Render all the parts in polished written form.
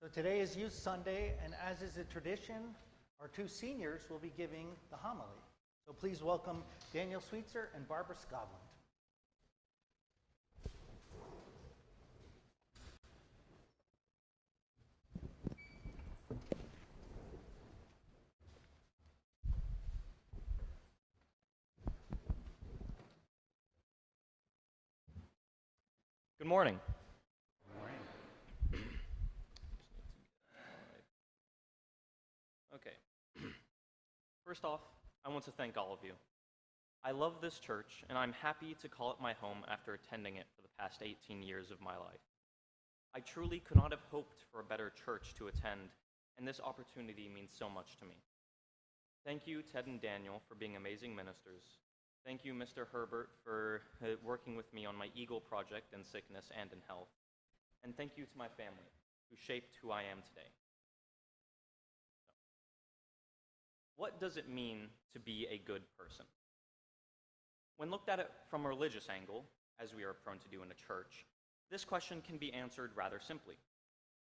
So today is Youth Sunday, and as is a tradition, our two seniors will be giving the homily. So please welcome Daniel Sweetser and Barbara Schavlanbd. Good morning. Good morning. Okay. First off, I want to thank all of you. I love this church, and I'm happy to call it my home after attending it for the past 18 years of my life. I truly could not have hoped for a better church to attend, and this opportunity means so much to me. Thank you, Ted and Daniel, for being amazing ministers. Thank you, Mr. Herbert, for working with me on my Eagle project in sickness and in health. And thank you to my family, who shaped who I am today. What does it mean to be a good person? When looked at it from a religious angle, as we are prone to do in a church, this question can be answered rather simply.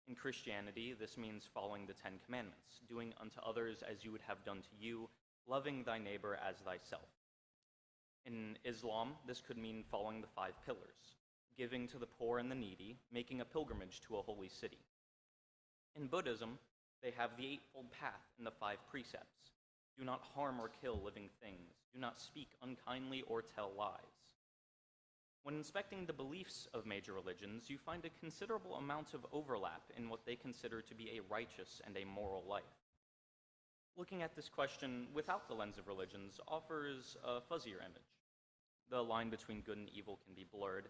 In Christianity, this means following the Ten Commandments, doing unto others as you would have done to you, loving thy neighbor as thyself. In Islam, this could mean following the 5 pillars, giving to the poor and the needy, making a pilgrimage to a holy city. In Buddhism, they have the Eightfold Path and the 5 precepts. Do not harm or kill living things. Do not speak unkindly or tell lies. When inspecting the beliefs of major religions, you find a considerable amount of overlap in what they consider to be a righteous and a moral life. Looking at this question without the lens of religions offers a fuzzier image. The line between good and evil can be blurred,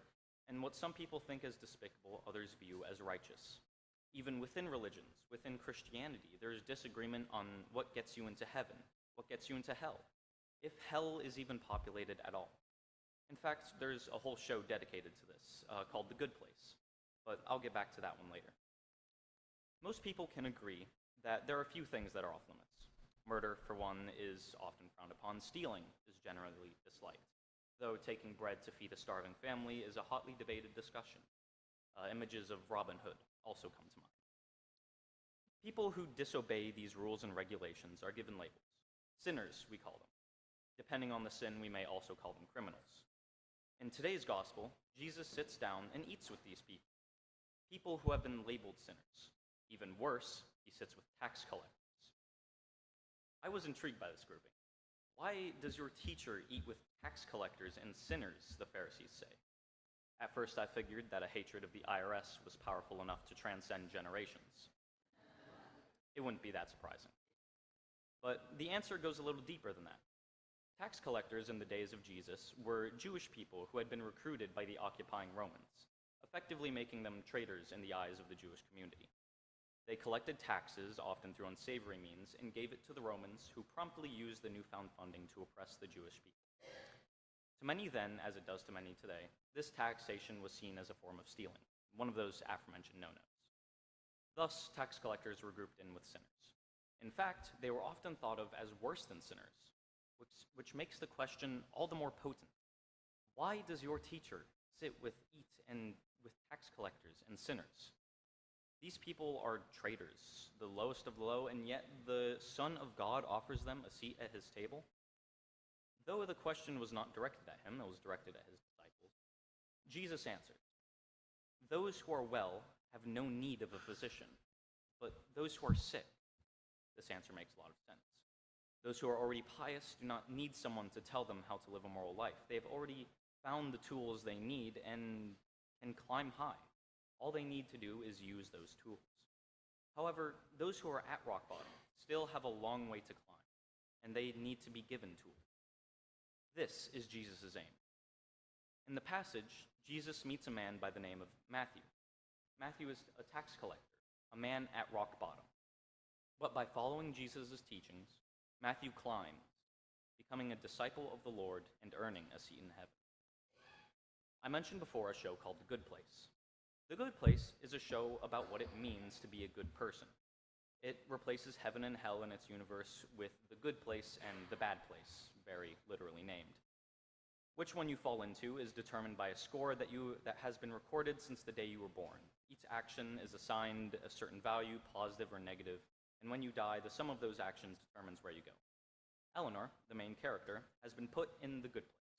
and what some people think as despicable, others view as righteous. Even within religions, within Christianity, there is disagreement on what gets you into heaven, what gets you into hell, if hell is even populated at all. In fact, there's a whole show dedicated to this, called The Good Place, but I'll get back to that one later. Most people can agree that there are a few things that are off limits. Murder, for one, is often frowned upon. Stealing is generally disliked, though taking bread to feed a starving family is a hotly debated discussion. Images of Robin Hood also come to mind. People who disobey these rules and regulations are given labels. Sinners, we call them. Depending on the sin, we may also call them criminals. In today's gospel, Jesus sits down and eats with these people who have been labeled sinners. Even worse, he sits with tax collectors. I was intrigued by this grouping. Why does your teacher eat with tax collectors and sinners, the Pharisees say? At first I figured that a hatred of the IRS was powerful enough to transcend generations. It wouldn't be that surprising. But the answer goes a little deeper than that. Tax collectors in the days of Jesus were Jewish people who had been recruited by the occupying Romans, effectively making them traitors in the eyes of the Jewish community. They collected taxes, often through unsavory means, and gave it to the Romans, who promptly used the newfound funding to oppress the Jewish people. To many then, as it does to many today, this taxation was seen as a form of stealing, one of those aforementioned no-nos. Thus, tax collectors were grouped in with sinners. In fact, they were often thought of as worse than sinners, which makes the question all the more potent. Why does your teacher sit with tax collectors and sinners? These people are traitors, the lowest of the low, and yet the Son of God offers them a seat at his table? Though the question was not directed at him, it was directed at his disciples, Jesus answered, "Those who are well have no need of a physician, but those who are sick." This answer makes a lot of sense. Those who are already pious do not need someone to tell them how to live a moral life. They have already found the tools they need and can climb high. All they need to do is use those tools. However, those who are at rock bottom still have a long way to climb, and they need to be given tools. This is Jesus' aim. In the passage, Jesus meets a man by the name of Matthew. Matthew is a tax collector, a man at rock bottom. But by following Jesus' teachings, Matthew climbs, becoming a disciple of the Lord and earning a seat in heaven. I mentioned before a show called The Good Place. The Good Place is a show about what it means to be a good person. It replaces heaven and hell in its universe with the good place and the bad place, very literally named. Which one you fall into is determined by a score that has been recorded since the day you were born. Each action is assigned a certain value, positive or negative, and when you die, the sum of those actions determines where you go. Eleanor, the main character, has been put in the good place.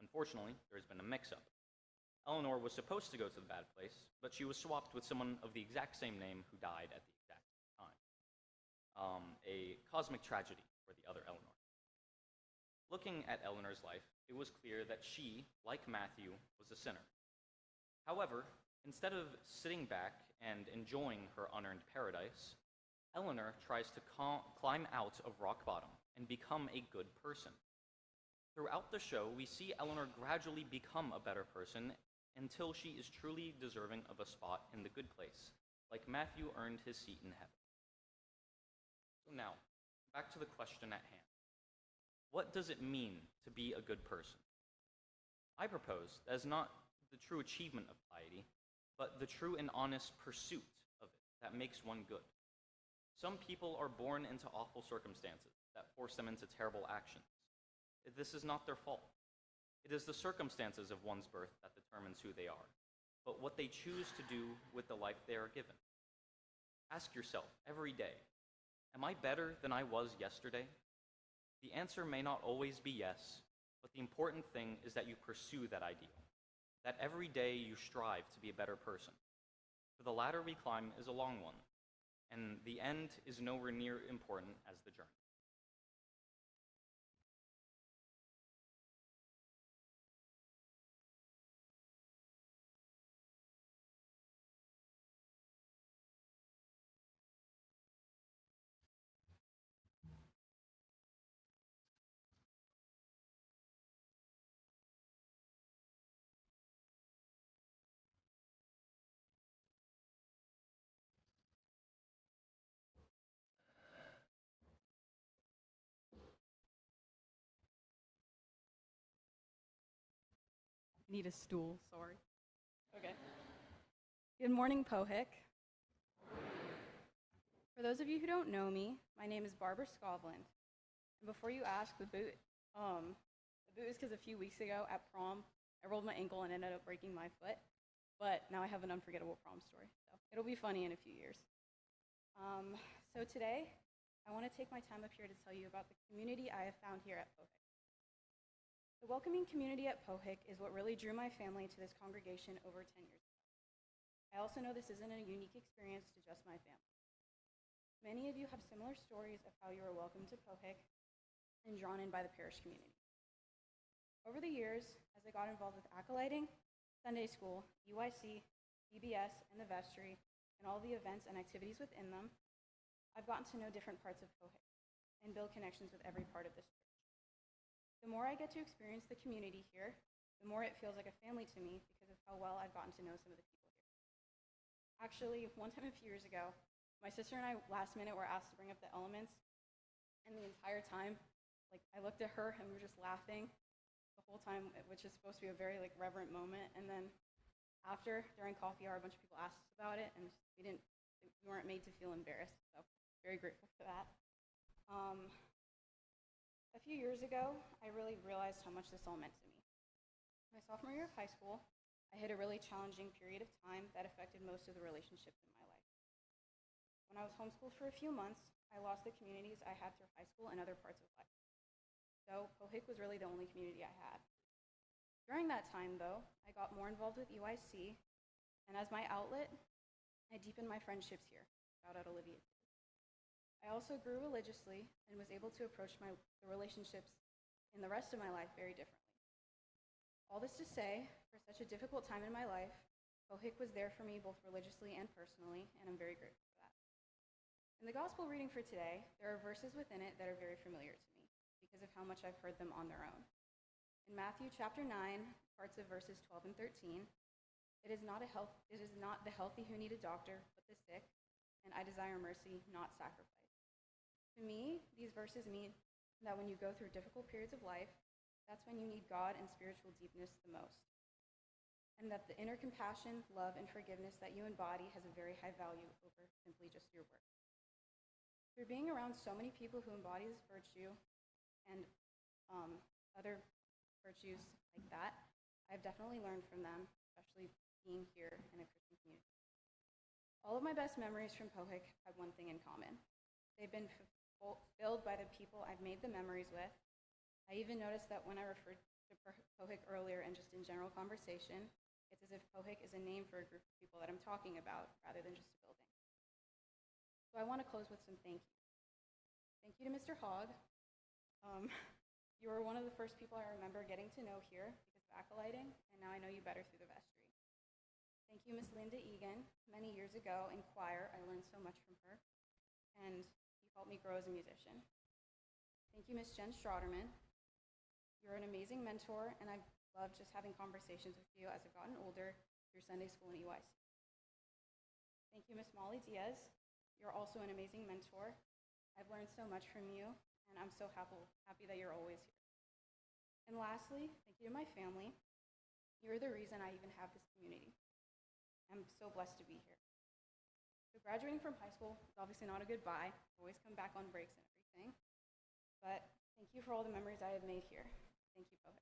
Unfortunately, there has been a mix-up. Eleanor was supposed to go to the bad place, but she was swapped with someone of the exact same name who died at the exact time. A cosmic tragedy for the other Eleanor. Looking at Eleanor's life, it was clear that she, like Matthew, was a sinner. However, instead of sitting back and enjoying her unearned paradise, Eleanor tries to climb out of rock bottom and become a good person. Throughout the show, we see Eleanor gradually become a better person until she is truly deserving of a spot in the good place, like Matthew earned his seat in heaven. So now, back to the question at hand. What does it mean to be a good person? I propose that is not the true achievement of piety, but the true and honest pursuit of it that makes one good. Some people are born into awful circumstances that force them into terrible actions. This is not their fault. It is the circumstances of one's birth that determines who they are, but what they choose to do with the life they are given. Ask yourself every day, am I better than I was yesterday? The answer may not always be yes, but the important thing is that you pursue that ideal, that every day you strive to be a better person. For the ladder we climb is a long one, and the end is nowhere near important as the journey. I need a stool, sorry. Okay. Good morning, Pohick. For those of you who don't know me, my name is Barbara Schavlanbd. And before you ask, the boot is because a few weeks ago at prom, I rolled my ankle and ended up breaking my foot. But now I have an unforgettable prom story, so it'll be funny in a few years. So today, I want to take my time up here to tell you about the community I have found here at Pohick. The welcoming community at Pohick is what really drew my family to this congregation over 10 years ago. I also know this isn't a unique experience to just my family. Many of you have similar stories of how you were welcomed to Pohick and drawn in by the parish community. Over the years, as I got involved with acolyting, Sunday school, UIC, BBS, and the vestry, and all the events and activities within them, I've gotten to know different parts of Pohick and build connections with every part of this church. The more I get to experience the community here, the more it feels like a family to me because of how well I've gotten to know some of the people here. Actually, one time a few years ago, my sister and I last minute were asked to bring up the elements, and the entire time, I looked at her and we were just laughing the whole time, which is supposed to be a very reverent moment. And then after, during coffee hour, a bunch of people asked us about it, and we weren't made to feel embarrassed. So very grateful for that. A few years ago, I really realized how much this all meant to me. My sophomore year of high school, I hit a really challenging period of time that affected most of the relationships in my life. When I was homeschooled for a few months, I lost the communities I had through high school and other parts of life. So Pohick was really the only community I had. During that time, though, I got more involved with UIC, and as my outlet, I deepened my friendships here. Shout out Olivia. I also grew religiously and was able to approach the relationships in the rest of my life very differently. All this to say, for such a difficult time in my life, Pohick was there for me both religiously and personally, and I'm very grateful for that. In the gospel reading for today, there are verses within it that are very familiar to me because of how much I've heard them on their own. In Matthew chapter 9, parts of verses 12 and 13, it is not the healthy who need a doctor, but the sick, and I desire mercy, not sacrifice. To me, these verses mean that when you go through difficult periods of life, that's when you need God and spiritual deepness the most. And that the inner compassion, love, and forgiveness that you embody has a very high value over simply just your work. Through being around so many people who embody this virtue and other virtues like that. I've definitely learned from them, especially being here in a Christian community. All of my best memories from Pohick have one thing in common. They've been filled by the people I've made the memories with. I even noticed that when I referred to Pohick earlier and just in general conversation, it's as if Pohick is a name for a group of people that I'm talking about rather than just a building. So I want to close with some thank yous. Thank you to Mr. Hogg. You were one of the first people I remember getting to know here because of acolyting, and now I know you better through the vestry. Thank you, Miss Linda Egan. Many years ago in choir, I learned so much from her, and you helped me grow as a musician. Thank you, Miss Jen Strauderman. You're an amazing mentor, and I've loved just having conversations with you as I've gotten older through Sunday school and EYC. Thank you, Miss Molly Diaz. You're also an amazing mentor. I've learned so much from you, and I'm so happy that you're always here. And lastly, thank you to my family. You're the reason I even have this community. I'm so blessed to be here. So graduating from high school is obviously not a goodbye. I always come back on breaks and everything. But thank you for all the memories I have made here. Thank you, Pohick.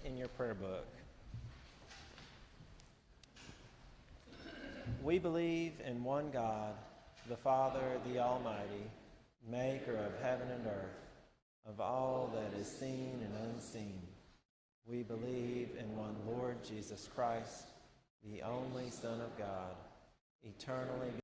In your prayer book. We believe in one God, the Father, the Almighty, maker of heaven and earth, of all that is seen and unseen. We believe in one Lord Jesus Christ, the only Son of God, eternally